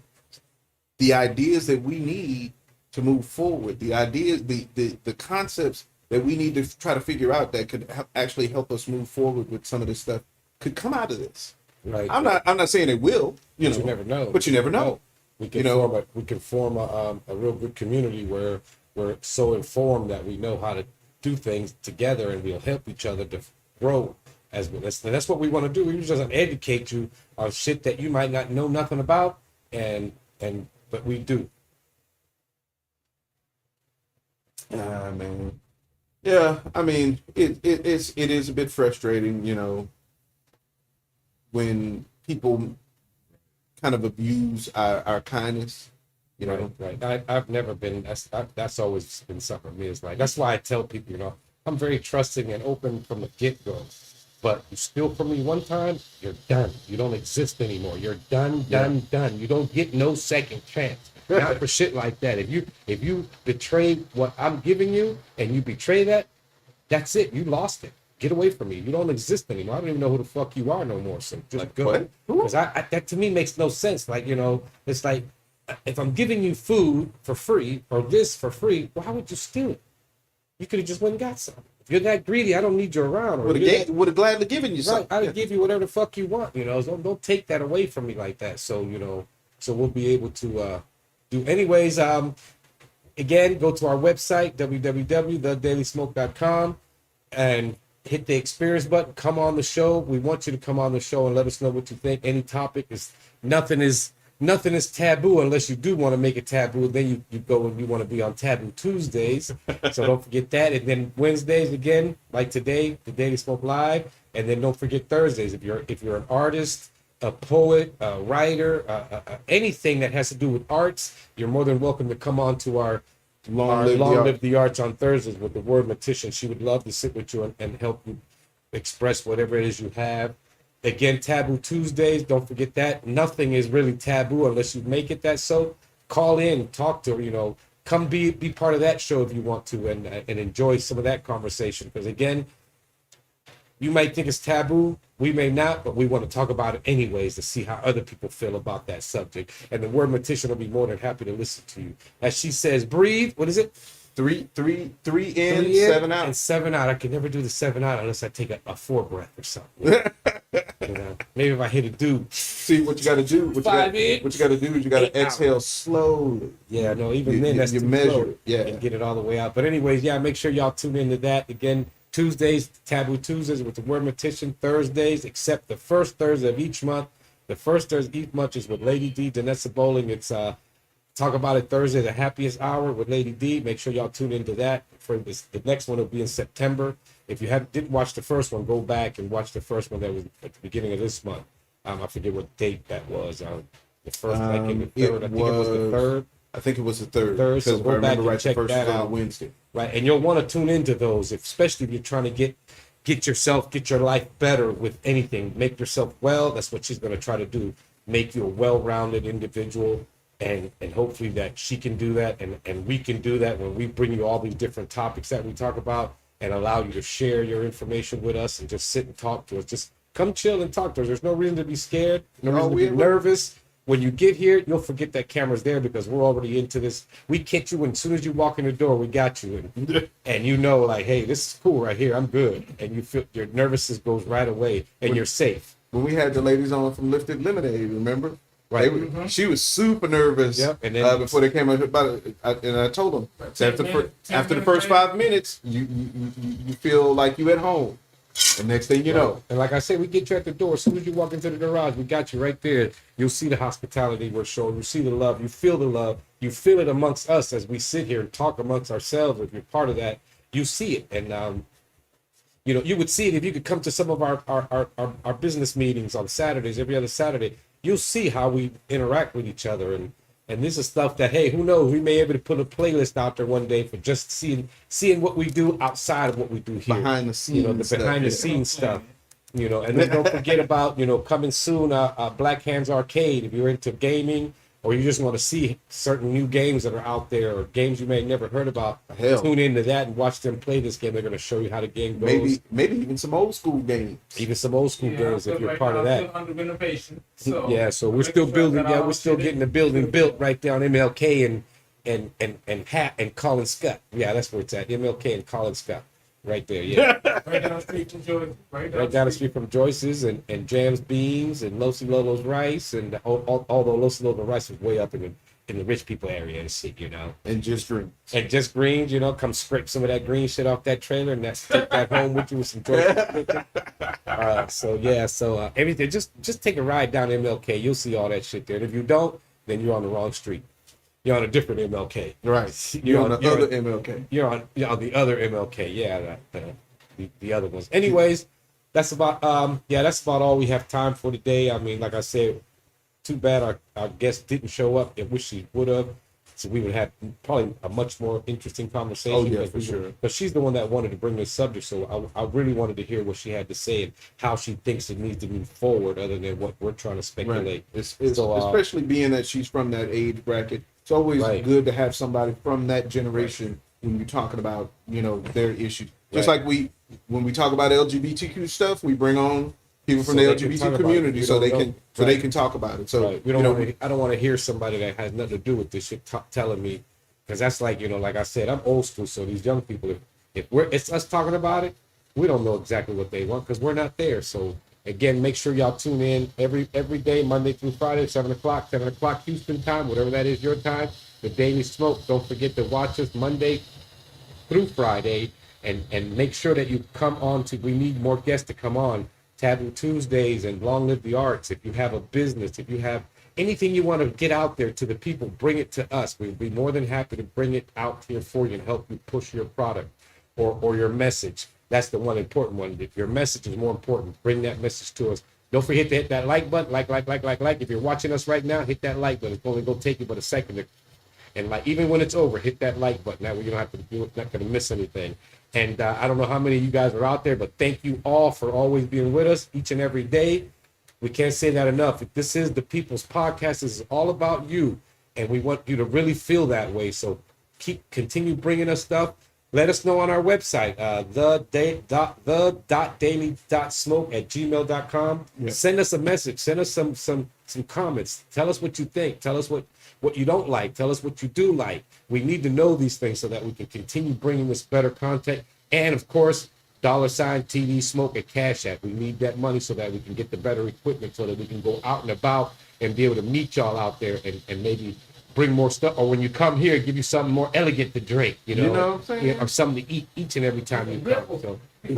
the ideas that we need to move forward, the ideas, the concepts that we need to try to figure out that could actually help us move forward with some of this stuff could come out of this. right. I'm not saying it will, you But you never know. but you never know. We can You know, form a real good community where we're so informed that we know how to do things together and we'll help each other to grow as well. That's what we want to do. We just educate you on shit that you might not know nothing about, but we do. Man. Yeah, I mean, it is a bit frustrating, you know, when people kind of abuse our kindness, you know. Right. I've never been. That's always been something for me. It's like that's why I tell people, you know, I'm very trusting and open from the get go. But you steal from me one time, you're done. You don't exist anymore. You're done. You don't get no second chance. not for shit like that. If you betray what I'm giving you and you betray that, that's it. You lost it. Get away from me. You don't exist anymore. I don't even know who the fuck you are no more. So just Like, go. what? Because that to me makes no sense. Like, it's like if I'm giving you food for free or this for free, why would you steal it? You could have just went and got some. If you're that greedy, I don't need you around. Would have gladly given you Right, something. I'd give you whatever the fuck you want. Don't take that away from me like that. So so we'll be able to do. Anyways, again, go to our website www.thedailysmoke.com and hit the experience button. Come on the show. We want you to come on the show and let us know what you think. Any topic is nothing is taboo unless you do want to make it taboo. Then you go and you want to be on Taboo Tuesdays. So don't forget that. And then Wednesdays again, like today, the Daily Smoke Live. And then don't forget Thursdays. If you're an artist, a poet, a writer, anything that has to do with arts, you're more than welcome to come on to our Long Live the Arts on Thursdays with the word Mortician. She would love to sit with you and help you express whatever it is you have. Again, Taboo Tuesdays, don't forget that. Nothing is really taboo unless you make it that so. Call in, talk to her, come be part of that show if you want to and enjoy some of that conversation. Because again, you might think it's taboo, we may not, but we want to talk about it anyways to see how other people feel about that subject. And the word Mortician will be more than happy to listen to you. As she says, breathe, what is it? Three in, 7 out. And 7 out. I can never do the 7 out unless I take a 4 breath or something. Maybe if I hit a do. See what you got to do. What you got to do is you got to exhale slowly. Yeah, no, even then that's you too measure slow. it. Yeah, and get it all the way out. But anyways, yeah, make sure y'all tune into that again. Tuesdays, Taboo Tuesdays with the word Mortician. Thursdays, except the first Thursday of each month. The first Thursday of each month is with Lady D, Danessa Bowling. It's Talk About It Thursday, the happiest hour with Lady D. Make sure y'all tune into that. For this, the next one will be in September. If you didn't watch the first one, go back and watch the first one that was at the beginning of this month. I forget what date that was. The first, like in the third. I think it was the third. I think it was the third. So if I go back remember and right, check the first that was out. on Wednesday. Right, and you'll want to tune into those, especially if you're trying to get your life better with anything. Make yourself well. That's what she's going to try to do. Make you a well-rounded individual. And hopefully that she can do that and we can do that when we bring you all these different topics that we talk about and allow you to share your information with us and just sit and talk to us. Just come chill and talk to us. There's no reason to be scared, no reason to be nervous. When you get here, you'll forget that camera's there because we're already into this. We kick you, and as soon as you walk in the door, we got you. And like, hey, this is cool right here. I'm good. And you feel your nervousness goes right away and you're safe. When we had the ladies on from Lifted Lemonade, remember? Right. She was super nervous. Yep. And then before they came up about it, and I told them after the first 5 minutes, you feel like you at home. And next thing you know, and like I said, we get you at the door. As soon as you walk into the garage, we got you right there. You'll see the hospitality we're showing. You see the love. You feel the love. You feel it amongst us as we sit here and talk amongst ourselves. If you're part of that, you see it. And you would see it if you could come to some of our business meetings on Saturdays, every other Saturday. You'll see how we interact with each other, and this is stuff that, hey, who knows, we may be able to put a playlist out there one day for just seeing what we do outside of what we do here, behind the scenes, behind the scenes stuff, and then don't forget about coming soon, Black Hands Arcade. If you're into gaming or you just want to see certain new games that are out there or games you may have never heard about, tune into that and watch them play this game. They're going to show you how the game goes. Maybe even some old school games. Even some old school games if you're part of that. Under renovation. So So we're still building. Yeah, we're still getting the building built right down MLK and Colin Scott. Yeah, that's where it's at. MLK and Colin Scott. Right there, yeah. right down the street from Joyce. Right down the street from Joyce's and Jam's Beans and Losi Lolo's Rice, and although Losi Lolo's Rice is way up in the rich people area and shit, And just greens. And just greens, come scrape some of that green shit off that trailer and take that home with you with some Joyce. So everything. Just take a ride down MLK. You'll see all that shit there. And if you don't, then you're on the wrong street. You're on a different MLK. Right. You're on the other MLK. You're on the other MLK. Yeah, the other ones. Anyways, that's about all we have time for today. I mean, like I said, too bad our guest didn't show up. I wish she would have. So we would have probably a much more interesting conversation. Oh, yeah, for sure. But she's the one that wanted to bring this subject, so I really wanted to hear what she had to say and how she thinks it needs to move forward other than what we're tring to speculate. Right. Especially being that she's from that age bracket. It's always Right. good to have somebody from that generation when you're talking about, their issues. Just Right. like when we talk about LGBTQ stuff, we bring on people from So the they can LGBT talk about it. community We so don't they know. can Right. talk about it. So Right. We don't want to. I don't want to hear somebody that has nothing to do with this shit telling me, because that's like, like I said, I'm old school. So these young people, if it's us talking about it, we don't know exactly what they want because we're not there. So again, make sure y'all tune in every day, Monday through Friday, 7 o'clock Houston time, whatever that is your time. The Daily Smoke. Don't forget to watch us Monday through Friday, and make sure that you come on to. We need more guests to come on. Taboo Tuesdays and Long Live the Arts. If you have a business, if you have anything you want to get out there to the people, bring it to us. We'd be more than happy to bring it out here for you and help you push your product or your message. That's the one important one. If your message is more important, bring that message to us. Don't forget to hit that like button, like. If you're watching us right now, hit that like button. It's only going to take you but a second. And like, even when it's over, hit that like button. That way you don't have to do it, not going to miss anything. And I don't know how many of you guys are out there, but thank you all for always being with us each and every day. We can't say that enough. If this is the People's Podcast, this is all about you, and we want you to really feel that way. So continue bringing us stuff. Let us know on our website, the.daily.smoke@gmail.com. Yeah. Send us a message. Send us some comments. Tell us what you think. Tell us what you don't like. Tell us what you do like. We need to know these things so that we can continue bringing this better content. And of course, $TD Smoke at Cash App. We need that money so that we can get the better equipment so that we can go out and about and be able to meet y'all out there and maybe bring more stuff. Or when you come here, give you something more elegant to drink, You know what I'm saying? Yeah, or something to eat each and every time you come. So we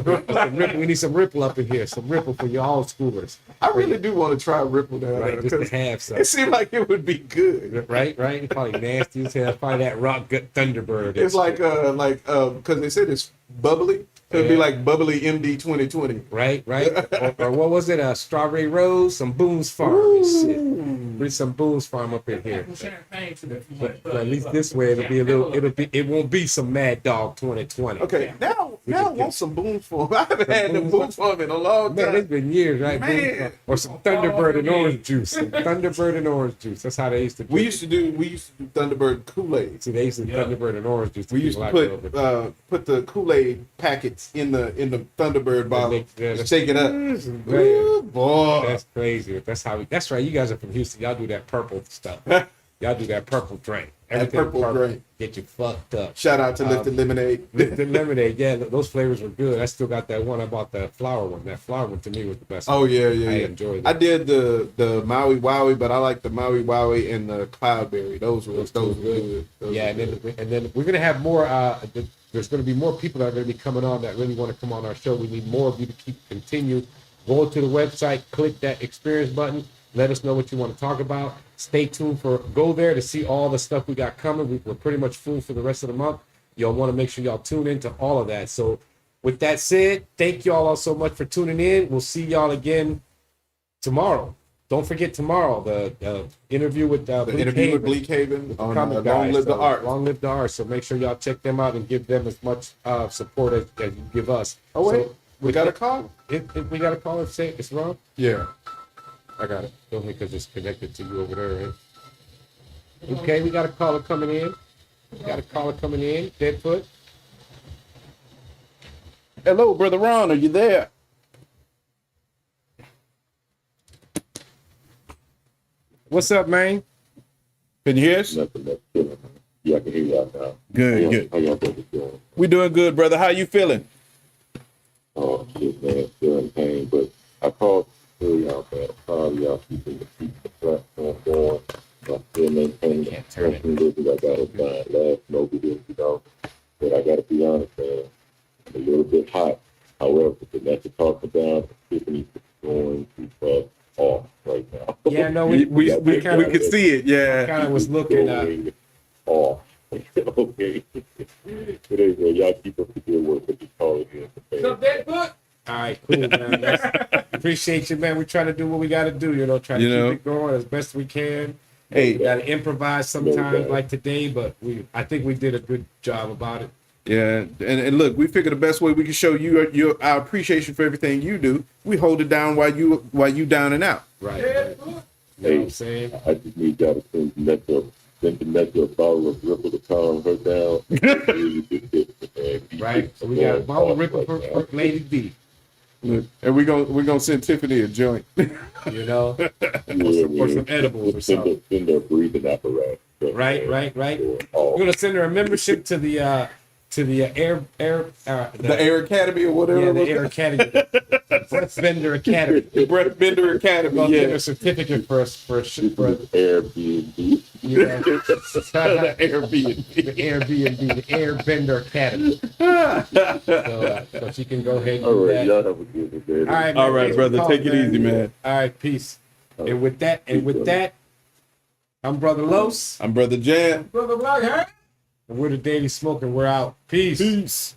need some Ripple up in here. Some Ripple for your old schoolers. I really do want to try Ripple down Right, there just to because have some. it seemed like it would be good. Right. It's probably nasty as hell. Probably that rock gut Thunderbird. It's like because they said it's bubbly, so it'd be Yeah. like bubbly MD 2020. Right. or what was it? Strawberry Rose, some Boone's Farm and shit. Bring some Boone's Farm up in here. Champagne to that. But at least this way it won't be some Mad Dog 2020. Okay, now We I could want some Boom Farm. I haven't had the Boom Farm in a long Man, it's time. been years, right? Man. Boone's Farm. Or some Thunderbird and orange juice. Some Thunderbird and orange juice. That's how they used to do We it. used to do Thunderbird Kool-Aid. See, they used to do Thunderbird and orange juice. We used to put the Kool-Aid packets in the Thunderbird bottle, Yeah, shake it up. Man, Ooh, boy. that's crazy. That's right. You guys are from Houston. Y'all do that purple stuff. Y'all do that purple drink. Everything purple drink. Get you fucked up. Shout out to Lifted Lemonade. The lemonade, yeah, those flavors were good. I still got that one. I bought the flower one. That flower one to me was the best. Oh yeah. I enjoyed it. I did the Maui Wowie, but I like the Maui Wowie and the Cloudberry. Those were good. Yeah, and then we're gonna have more. There's gonna be more people that are gonna be coming on that really want to come on our show. We need more of you to continue. Go to the website, click that experience button. Let us know what you want to talk about. Stay tuned go there to see all the stuff we got coming. We're pretty much full for the rest of the month. Y'all want to make sure y'all tune into all of that. So with that said, thank y'all all so much for tuning in. We'll see y'all again tomorrow. Don't forget tomorrow, the interview with Bleak Haven on comic Long Live the Art. Long Live the Art. So make sure y'all check them out and give them as much support as you give us. Oh wait, So, we got a call? If we got a call and say it's wrong, Yeah. I got it. Don't because it's connected to you over there, right? Okay, we got a caller coming in. Deadfoot. Hello, Brother Ron, are you there? What's up, man? Can you hear us? Nothing that's killing. Yeah, I can hear y'all now. Good. How y'all brothers doing? We doing good, brother. How you feeling? Oh, shit, man. Still in pain, but I called to tell y'all, man. I'm proud of y'all keeping the platform going. I'm still maintaining the passion because I got to find last over this, But I got to be honest, man. I'm a little bit hot. However, the next to talk about, Tiffany's going to fuck off right now. Yeah, no, We kinda- could see it, yeah. kind of was looking Going off. Okay. But anyway, y'all keep up the good work, but just call it in. So Deadfoot? All right, cool, man. Appreciate you, man. We try to do what we got to do, try to keep it going as best we can. Hey, We got to improvise sometimes like today, but I think we did a good job about it. yeah, and look, we figure the best way we can show you our appreciation for everything you do, we hold it down while you down and out. Right. Deadfoot? You know what I'm saying? I just need y'all to send the next up Send the Metro a bottle of Ripple to calm her down. Really good tip, man. Right. So we got a bottle of Ripple for Lady B. Look, and we're gonna send Tiffany a joint. You know, Yeah, or some edibles or something. Send her a breathing apparatus. Right. We're Oh, gonna send her a membership to the Air The Air Academy or whatever. yeah, it was the Air Academy, Breath Bender Academy. the Breath Bender Academy. We'll give her Yeah. a certificate for Airbnb. you know, The Airbnb. the Airbnb, the Airbender Academy. So she can go ahead and All do right, that. y'all have a good one, man. All right, man. All right, Thanks for brother. calling, Take it easy, man. All right, peace. And with that, I'm Brother Los, I'm Brother Jan. Brother Black, huh? and we're the Daily Smoker. We're out. Peace. Peace.